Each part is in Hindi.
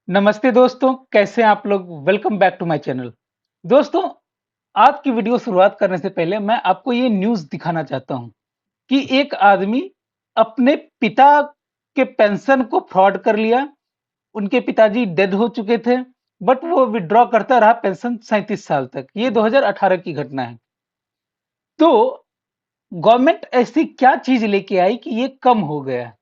नमस्ते दोस्तों, कैसे हैं आप लोग? Welcome back to my channel. दोस्तों, आज की वीडियो शुरुआत करने से पहले मैं आपको ये न्यूज़ दिखाना चाहता हूँ कि एक आदमी अपने पिता के पेंशन को फ्रॉड कर लिया। उनके पिताजी डेड हो चुके थे, बट वो विथड्रॉ करता रहा पेंशन 37 साल तक। ये 2018 की घटना है। तो गवर्नमेंट ऐसी क्या चीज़ लेके आई कि ये कम हो गया?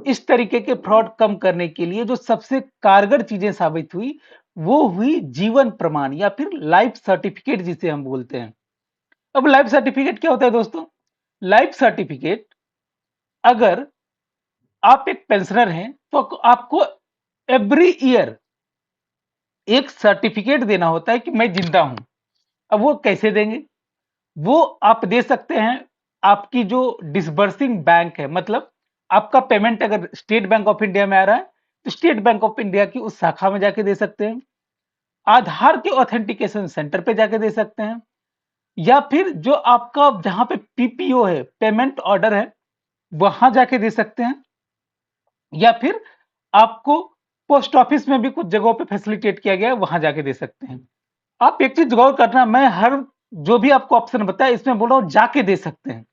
इस तरीके के फ्रॉड कम करने के लिए जो सबसे कारगर चीज़ें साबित हुई, वो हुई जीवन प्रमाण या फिर लाइफ सर्टिफिकेट जिसे हम बोलते हैं। अब लाइफ सर्टिफिकेट क्या होता है दोस्तों? लाइफ सर्टिफिकेट अगर आप एक पेंशनर हैं, तो आपको एवरी ईयर एक सर्टिफिकेट देना होता है कि मैं जिंदा हूँ। अब वो कैसे देंगे? वो आप दे सकते हैं, आपकी जो डिसबर्सिंग बैंक है, मतलब आपका पेमेंट अगर स्टेट बैंक ऑफ इंडिया में आ रहा है, तो स्टेट बैंक ऑफ इंडिया की उस शाखा में जाके दे सकते हैं। आधार के ऑथेंटिकेशन सेंटर पे जाके दे सकते हैं, या फिर जो आपका जहां पे पीपीओ है, पेमेंट ऑर्डर है, वहां जाके दे सकते हैं, या फिर आपको पोस्ट ऑफिस में भी कुछ जगहों पे फैसिलिटेट किया गया है, वहां जाके दे सकते हैं। आप एक चीज गौर करना, मैं हर जो भी आपको ऑप्शन बताया इसमें बोल रहा हूँ जाके दे सकते हैं,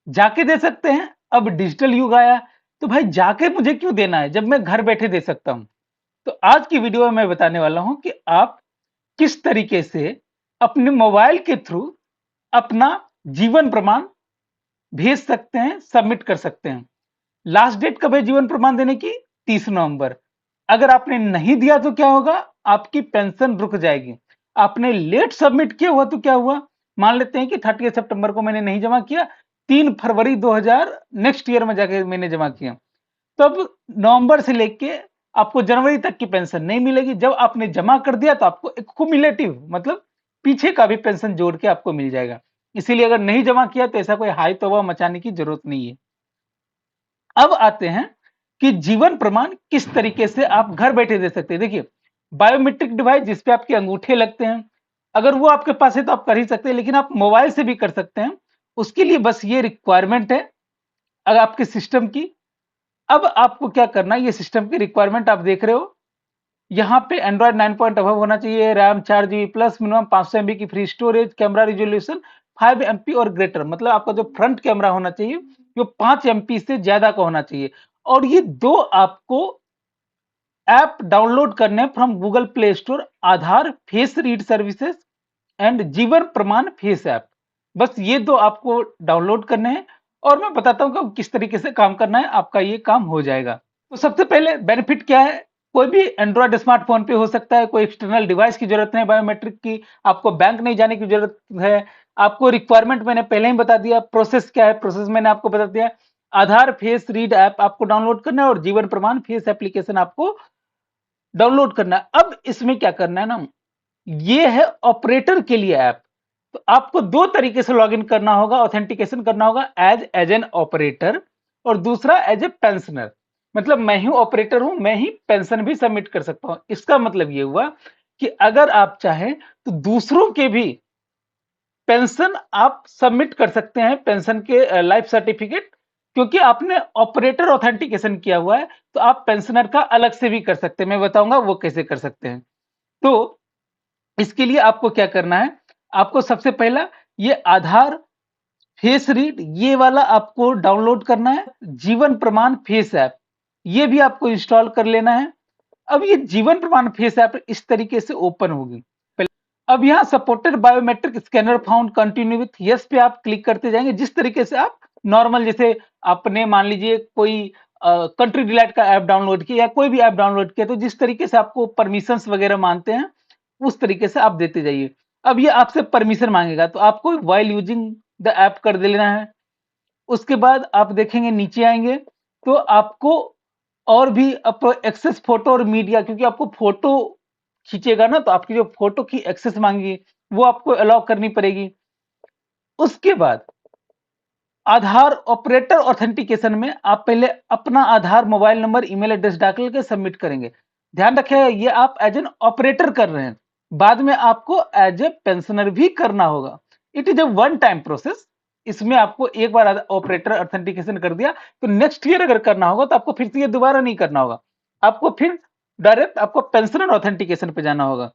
जाके दे सकते हैं। अब डिजिटल युग आया, तो भाई जाके मुझे क्यों देना है जब मैं घर बैठे दे सकता हूं? तो आज की वीडियो में मैं बताने वाला हूं कि आप किस तरीके से अपने मोबाइल के थ्रू अपना जीवन प्रमाण भेज सकते हैं, सबमिट कर सकते हैं। लास्ट डेट कब है जीवन प्रमाण देने की? 30 नवंबर। अगर आपने नहीं दिया तो क्या होगा? आपकी पेंशन रुक जाएगी। आपने लेट सबमिट किया हुआ तो क्या हुआ? मान लेते हैं कि 30 सितंबर को मैंने नहीं जमा किया, 3 फरवरी 2000 नेक्स्ट ईयर में जाके मैंने जमा किया, तब नवंबर से लेके आपको जनवरी तक की पेंशन नहीं मिलेगी। जब आपने जमा कर दिया तो आपको एक कुमुलेटिव, मतलब पीछे का भी पेंशन जोड़ के आपको मिल जाएगा। इसीलिए अगर नहीं जमा किया तो ऐसा कोई हाई तौबा मचाने की जरूरत नहीं है। अब आते हैं कि जीवन प्रमाण किस तरीके से आप घर बैठे दे सकते हैं। देखिए, बायोमेट्रिक डिवाइस जिसपे आपके अंगूठे लगते हैं, अगर वो आपके पास है तो आप कर ही सकते हैं, लेकिन आप मोबाइल से भी कर सकते हैं। उसके लिए बस ये रिक्वायरमेंट है अगर आपके सिस्टम की। अब आपको क्या करना है, ये सिस्टम की रिक्वायरमेंट आप देख रहे हो, यहाँ पे एंड्रॉइड 9 पॉइंट अबव होना चाहिए, RAM 4 GB plus, minimum 500 MB की free storage, camera resolution 5 MP और ग्रेटर, मतलब आपका जो फ्रंट कैमरा होना चाहिए वो 5 MP से ज्यादा का होना चाहिए। और ये दो आपको ऐप डाउनलोड करने from Google play store, Aadhaar face read services and जीवन प्रमाण फेस ऐप। बस ये दो आपको डाउनलोड करने हैं, और मैं बताता हूँ कि किस तरीके से काम करना है, आपका ये काम हो जाएगा। तो सबसे पहले बेनिफिट क्या है? कोई भी एंड्रॉयड स्मार्टफोन पे हो सकता है, कोई एक्सटर्नल डिवाइस की जरूरत नहीं बायोमेट्रिक की, आपको बैंक नहीं जाने की जरूरत है। आपको रिक्वायरमेंट मैंने पहले ही बता दिया, प्रोसेस क्या है, प्रोसेस मैंने आपको बता दिया। आधार फेस रीड ऐप आपको डाउनलोड करना है और जीवन प्रमाण फेस एप्लीकेशन आपको डाउनलोड करना है। अब इसमें क्या करना है ना, ये है ऑपरेटर के लिए ऐप। तो आपको दो तरीके से लॉगिन करना होगा, ऑथेंटिकेशन करना होगा, एज एन ऑपरेटर, और दूसरा एज ए पेंशनर। मतलब मैं ही ऑपरेटर हूं, मैं ही पेंशन भी सबमिट कर सकता हूं। इसका मतलब ये हुआ कि अगर आप चाहें तो दूसरों के भी पेंशन आप सबमिट कर सकते हैं, पेंशन के लाइफ सर्टिफिकेट, क्योंकि आपने ऑपरेटर ऑथेंटिकेशन किया हुआ है। तो आप पेंशनर का अलग से भी कर सकते हैं, मैं बताऊंगा वो कैसे कर सकते हैं। तो इसके लिए आपको क्या करना है, आपको सबसे पहला ये आधार फेस रीड ये वाला आपको डाउनलोड करना है, जीवन प्रमाण फेस ऐप ये भी आपको इंस्टॉल कर लेना है। अब ये जीवन प्रमाण फेस ऐप इस तरीके से ओपन होगी। अब यहाँ supported biometric scanner found continue with yes पे आप क्लिक करते जाएंगे। जिस तरीके से आप नॉर्मल, जैसे आपने मान लीजिए कोई कंट्री डिलाइट का ऐप डाउनलोड किया या कोई भी ऐप डाउनलोड किया, तो जिस तरीके से आपको परमिशंस वगैरह मानते हैं उस तरीके से आप देते जाइए। अब ये आपसे परमिशन मांगेगा, तो आपको वाइल यूजिंग द ऐप कर दे लेना है। उसके बाद आप देखेंगे नीचे आएंगे तो आपको और भी एक्सेस फोटो और मीडिया, क्योंकि आपको फोटो खींचेगा ना, तो आपकी जो फोटो की एक्सेस मांगी वो आपको अलाउ करनी पड़ेगी। उसके बाद आधार ऑपरेटर ऑथेंटिकेशन में आप पहले अपना आधार मोबाइल नंबर ईमेल एड्रेस डाल के सबमिट करेंगे। ध्यान रखिएगा ये आप एज एन ऑपरेटर कर रहे हैं, बाद में आपको एज ए पेंशनर भी करना होगा। It is a one time process. इसमें आपको एक बार ऑपरेटर ऑथेंटिकेशन कर दिया तो नेक्स्ट ईयर अगर करना होगा तो आपको फिर से ये दोबारा नहीं करना होगा। आपको फिर डायरेक्ट आपको पेंशनर ऑथेंटिकेशन पे जाना होगा।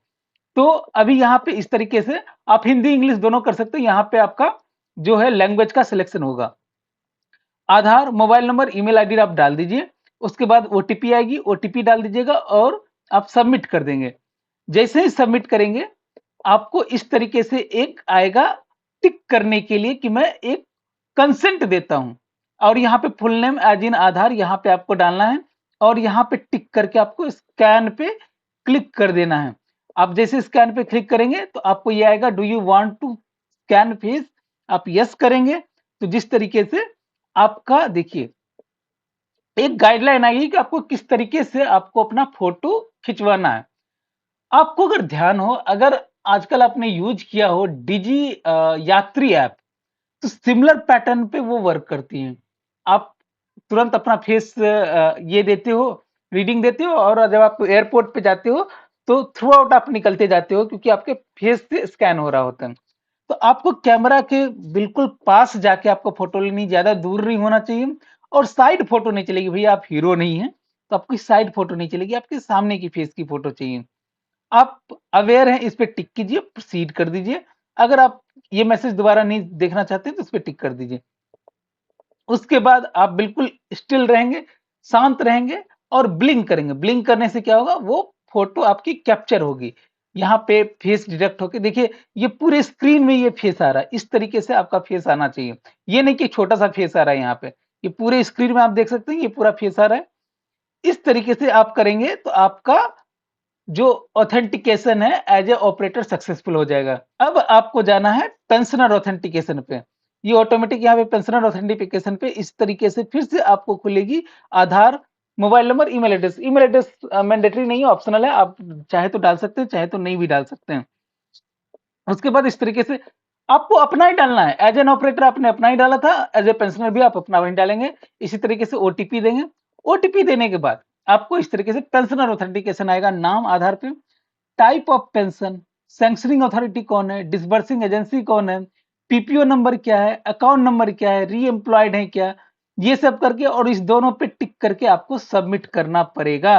तो अभी यहाँ पे इस तरीके से आप हिंदी इंग्लिश दोनों कर सकते हैं। यहाँ पे आपका जो है लैंग्वेज का सिलेक्शन होगा। आधार, मोबाइल नंबर, ईमेल आईडी आप डाल दीजिए। उसके बाद ओटीपी आएगी, ओटीपी डाल दीजिएगा और आप सबमिट कर देंगे। जैसे ही सबमिट करेंगे, आपको इस तरीके से एक आएगा टिक करने के लिए कि मैं एक कंसेंट देता हूं। और यहाँ पे फुल नेम एज इन आधार यहाँ पे आपको डालना है और यहाँ पे टिक करके आपको स्कैन पे क्लिक कर देना है। आप जैसे स्कैन पे क्लिक करेंगे तो आपको ये आएगा, do you want to scan face? आप यस करेंगे तो जिस तरीके से आपका देखिए एक गाइडलाइन आई है कि आपको किस तरीके से आपको अपना फोटो खिंचवाना है। आपको अगर ध्यान हो, अगर आजकल आपने यूज किया हो डिजी यात्री ऐप, तो सिमिलर पैटर्न पे वो वर्क करती हैं। आप तुरंत अपना फेस ये देते हो, रीडिंग देते हो और जब आप एयरपोर्ट पे जाते हो तो थ्रू आउट आप निकलते जाते हो क्योंकि आपके फेस से स्कैन हो रहा होता है। तो आपको कैमरा के बिल्कुल पास जाके आपको फोटो लेनी, ज्यादा दूर नहीं होना चाहिए और साइड फोटो नहीं चलेगी। भैया आप हीरो नहीं है तो आपकी साइड फोटो नहीं चलेगी, आपके सामने की फेस की फोटो चाहिए। आप अवेयर हैं इस पे टिक कीजिए, प्रोसीड कर दीजिए। अगर आप ये मैसेज दोबारा नहीं देखना चाहते तो इस पे टिक कर दीजिए। उसके बाद आप बिल्कुल स्टिल रहेंगे, शांत रहेंगे और ब्लिंक करेंगे। ब्लिंक करने से क्या होगा, वो फोटो आपकी कैप्चर होगी। यहाँ पे फेस डिटेक्ट होके देखिए ये पूरे स्क्रीन में ये फेस आ रहा है। इस तरीके से आपका फेस आना चाहिए। ये नहीं कि छोटा सा फेस आ रहा है यहाँ पे, ये पूरे स्क्रीन में आप देख सकते हैं ये पूरा फेस आ रहा है। इस तरीके से आप करेंगे तो आपका जो ऑथेंटिकेशन है एज ए ऑपरेटर सक्सेसफुल हो जाएगा। अब आपको जाना है पेंशनर ऑथेंटिकेशन पे। ये ऑटोमेटिक यहाँ पे पेंशनर ऑथेंटिकेशन पे इस तरीके से फिर से आपको खुलेगी Aadhaar, mobile number, email address. Email address mandatory नहीं है, ऑप्शनल है। आप चाहे तो डाल सकते हैं, चाहे तो नहीं भी डाल सकते हैं। उसके बाद इस तरीके से आपको अपना ही डालना है। एज एन ऑपरेटर आपने अपना ही डाला था, एज ए पेंशनर भी आप अपना वही डालेंगे। इसी तरीके से ओटीपी देंगे। ओटीपी देने के बाद आपको इस तरीके से पेंशनर ऑथेंटिकेशन आएगा। नाम आधार पे, type of pension, sanctioning authority कौन है, डिसबर्सिंग एजेंसी कौन है, पीपीओ नंबर क्या है, अकाउंट नंबर क्या है, री एम्प्लॉयड है क्या, ये सब करके और इस दोनों पे टिक करके आपको सबमिट करना पड़ेगा।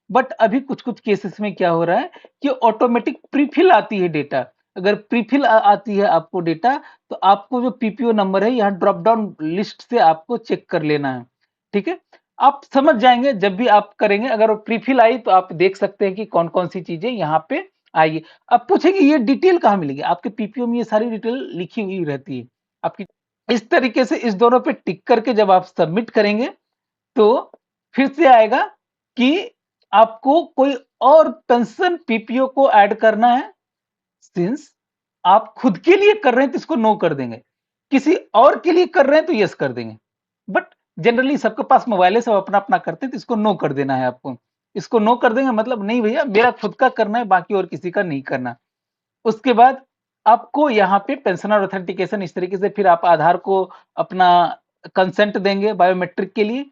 बट अभी कुछ कुछ केसेस में क्या हो रहा है कि ऑटोमेटिक प्रीफिल आती है डेटा। अगर प्रीफिल आती है आपको डेटा तो आपको जो पीपीओ नंबर है यहाँ ड्रॉप डाउन लिस्ट से आपको चेक कर लेना है। ठीक है, आप समझ जाएंगे जब भी आप करेंगे। अगर वो प्रीफिल आई तो आप देख सकते हैं कि कौन कौन सी चीजें यहाँ पे आएगी। अब पूछेंगे ये डिटेल कहाँ मिलेगी? आपके पीपीओ में ये सारी डिटेल लिखी हुई रहती है आपकी। इस तरीके से इस दोनों पे टिक करके जब आप सबमिट करेंगे तो फिर से आएगा कि आपको कोई और पेंशन पीपीओ को ऐड करना है। सिंस आप खुद के लिए कर रहे हैं तो इसको नो कर देंगे, किसी और के लिए कर रहे हैं तो यस कर देंगे। बट जनरली सबके पास मोबाइल है, सब अपना अपना करते हैं तो इसको नो कर देना है आपको। इसको नो कर देंगे मतलब नहीं भैया मेरा खुद का करना है, बाकी और किसी का नहीं करना। उसके बाद आपको यहाँ पे पेंशनर ऑथेंटिकेशन इस तरीके से फिर आप आधार को अपना कंसेंट देंगे बायोमेट्रिक के लिए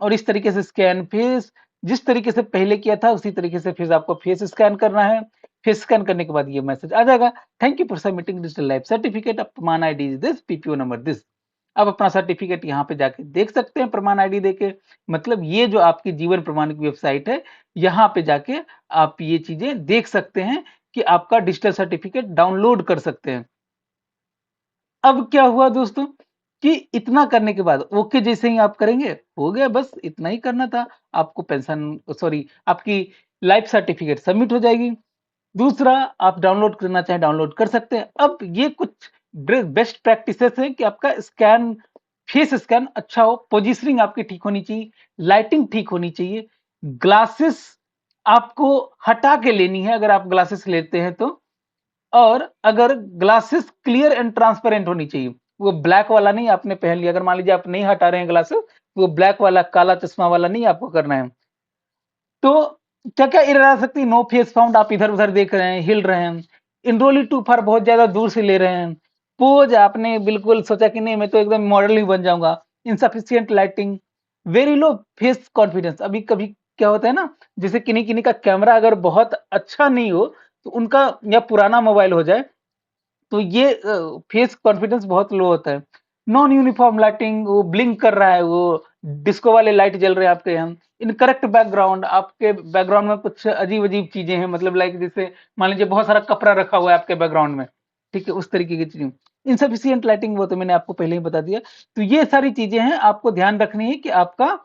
और इस तरीके से स्कैन फेस जिस तरीके से पहले किया था उसी तरीके से फिर आपको फेस स्कैन करना है। फेस स्कैन करने के बाद ये मैसेज आ जाएगा, thank you for submitting digital life certificate of Pramaan ID is this, PPO number this. आप अपना सर्टिफिकेट यहाँ पे जाके देख सकते हैं प्रमाण आईडी देके। मतलब ये जो आपकी जीवन प्रमाण की वेबसाइट है, यहाँ पे जाके आप ये चीजें देख सकते हैं कि आपका डिजिटल सर्टिफिकेट डाउनलोड कर सकते हैं। अब क्या हुआ दोस्तों कि इतना करने के बाद ओके जैसे ही आप करेंगे हो गया, बस इतना ही करना था। आपको पेंशन सॉरी आपकी लाइफ सर्टिफिकेट सबमिट हो जाएगी। दूसरा, आप डाउनलोड करना चाहें डाउनलोड कर सकते हैं। अब ये कुछ बेस्ट प्रैक्टिसेस हैं कि आपका स्कैन फेस स्कैन अच्छा हो, पोजीशनिंग आपकी ठीक होनी चाहिए, लाइटिंग ठीक होनी चाहिए, ग्लासेस आपको हटा के लेनी है अगर आप ग्लासेस लेते हैं तो। और अगर ग्लासेस क्लियर एंड ट्रांसपेरेंट होनी चाहिए, वो ब्लैक वाला नहीं आपने पहन लिया। अगर मान लीजिए आप नहीं हटा रहे हैं ग्लासेस, वो ब्लैक वाला काला चश्मा वाला नहीं आपको करना है। तो क्या क्या एरर आ सकती है? नो फेस फाउंड, आप इधर उधर देख रहे हैं, हिल रहे हैं, इनरोली टू फार बहुत ज्यादा दूर से ले रहे हैं, पोज आपने बिल्कुल सोचा कि नहीं मैं तो एकदम मॉडल ही बन जाऊंगा, insufficient lighting, very low face confidence. अभी कभी क्या होता है ना, जैसे किन्हीं किन्हीं का कैमरा अगर बहुत अच्छा नहीं हो तो उनका या पुराना मोबाइल हो जाए तो ये फेस कॉन्फिडेंस बहुत लो होता है। नॉन यूनिफॉर्म लाइटिंग, वो ब्लिंक कर रहा है, वो डिस्को वाले लाइट जल रहे हैं आपके यहाँ, इनकरेक्ट बैकग्राउंड, आपके बैकग्राउंड में कुछ अजीब-अजीब चीज़ें हैं, मतलब लाइक जैसे मान लीजिए बहुत सारा कपड़ा रखा हुआ है आपके बैकग्राउंड में, ठीक है? उस तरीके की चीज़ें। इनसफिशिएंट लाइटिंग वो तो मैंने आपको पहले ही बता दिया। तो ये सारी चीज़ें हैं, आपको ध्यान रखनी है कि आपका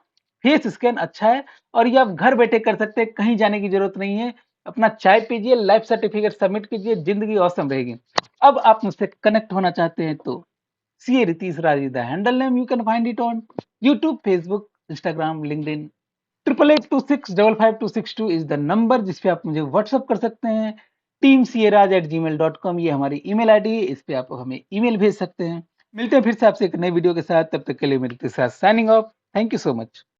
फेस स्कैन अच्छा है और ये आप घर बैठे कर सकते हैं, कहीं जाने की ज़रूरत नहीं है। अपना चाय पीजिए, लाइफ सर्टिफिकेट सबमिट कीजिए, ज़िंदगी ऑसम रहेगी। अब आप मुझसे कनेक्ट होना चाहते हैं तो CA Ritesh Raj is the handle name. You can find it on YouTube, Facebook, Instagram, LinkedIn. 8882655262 is the number जिस पे आप मुझे व्हाट्सअप कर सकते हैं। teamcraj@gmail.com ये हमारी ईमेल आईडी है, इस पे आप हमें ईमेल भेज सकते हैं। मिलते हैं फिर से आपसे एक नई वीडियो के साथ, तब तक के लिए मेरे साथ signing off. Thank you so much.